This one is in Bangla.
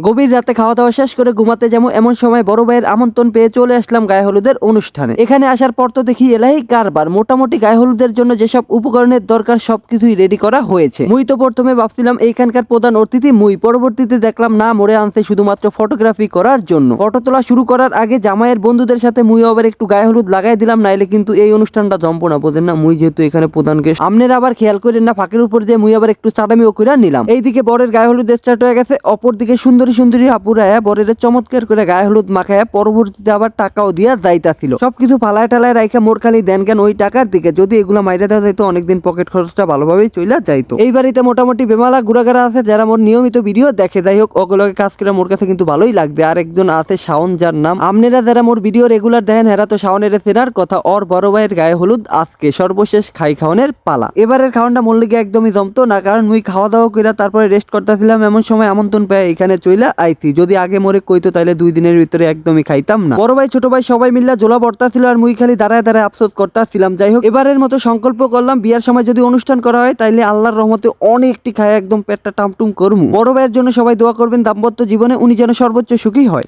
গভীর রাতে খাওয়া দাওয়া শেষ করে ঘুমাতে যাবো এমন সময় বড় ভাইয়ের আমন্ত্রণ পেয়ে চলে আসলাম গায়ে হলুদের অনুষ্ঠানে। এখানে আসার পর তো দেখি এলাহি কারবার, মোটামুটি গায়ে হলুদের জন্য যেসব উপকরণের দরকার সবকিছুই রেডি করা হয়েছে। মুই তো প্রথমে ভাবছিলাম এইখানকার প্রধান অতিথি মুই, পরবর্তীতে দেখলাম না, মোড়ে আনছে শুধুমাত্র ফটোগ্রাফি করার জন্য। ফটো তোলা শুরু করার আগে জামাইয়ের বন্ধুদের সাথে মুই আবার একটু গায়ে হলুদ লাগাই দিলাম, নাইলে কিন্তু এই অনুষ্ঠানটা জমবো না, বোঝেন না, মুই যেহেতু এখানে প্রধান গেস্ট। আপনারা আবার খেয়াল করেন না, ফাঁকের উপর দিয়ে মুই আবার একটু চাটামিও করে নিলাম। এইদিকে বরের গায়ে হলুদ স্টার্ট হয়ে গেছে, অপরদিকে সুন্দরী সুন্দরী আপুরা বরের চমৎকার করে গায়ে হলুদ মাখায় পরবর্তীতে আবার টাকাও দিয়া যাইতাছিল। সবকিছু ফালায় টালায় রাইখা মোর খালি দেন কেন ওই টাকার দিকে, যদি এগুলা মাইরা দেওয়া যাইতো অনেকদিন পকেট খরচটা ভালোভাবেই চইলা যাইতো। এই বাড়িতে মোটামুটি বেমালা ঘুরাঘারা আছে যারা মোর নিয়মিত ভিডিও দেখে, যাই হোক ওগুলোকে কাজ করে মোর কাছে কিন্তু ভালোই লাগবে। আর একজন আছে শাওন, যার নাম আপনারা যারা মোর ভিডিও রেগুলার দেখেন হেরা তো শাওনের চেনার কথা। ওর বড় ভাইয়ের গায়ে হলুদ আজকে সর্বশেষ খাই খাওয়ানোর পালা। এবারের খাওয়ানটা মোর লিগে একদমই জমতো না, কারণ মুই খাওয়া দাওয়া কইরা তারপরে রেস্ট করতেছিলাম, এমন সময় আমন্ত্রণ পেয়ে এখানে চইলা আইছি। যদি আগে মোরে কইতো তাইলে 2 দিনের ভিতরে একদমই খাইতাম না। বড় ভাই ছোট ভাই সবাই মিল্লা জোলা পড়তাছিল আর মুই খালি দাঁড়ায় দাঁড়ায় আফসোস করতাছিলাম। যাই হোক এবারের মতো সংকল্প করলাম বিয়ার সময় যদি অনুষ্ঠান করা হয় তাইলে আল্লাহর রহমতে অনেকটি খায় একদম পেটটা টামটুম করমু। বড় ভাইয়ের জন্য সবাই দোয়া করবেন দাম্পত্য জীবনে উনি যেন সর্বোচ্চ সুখী হয়।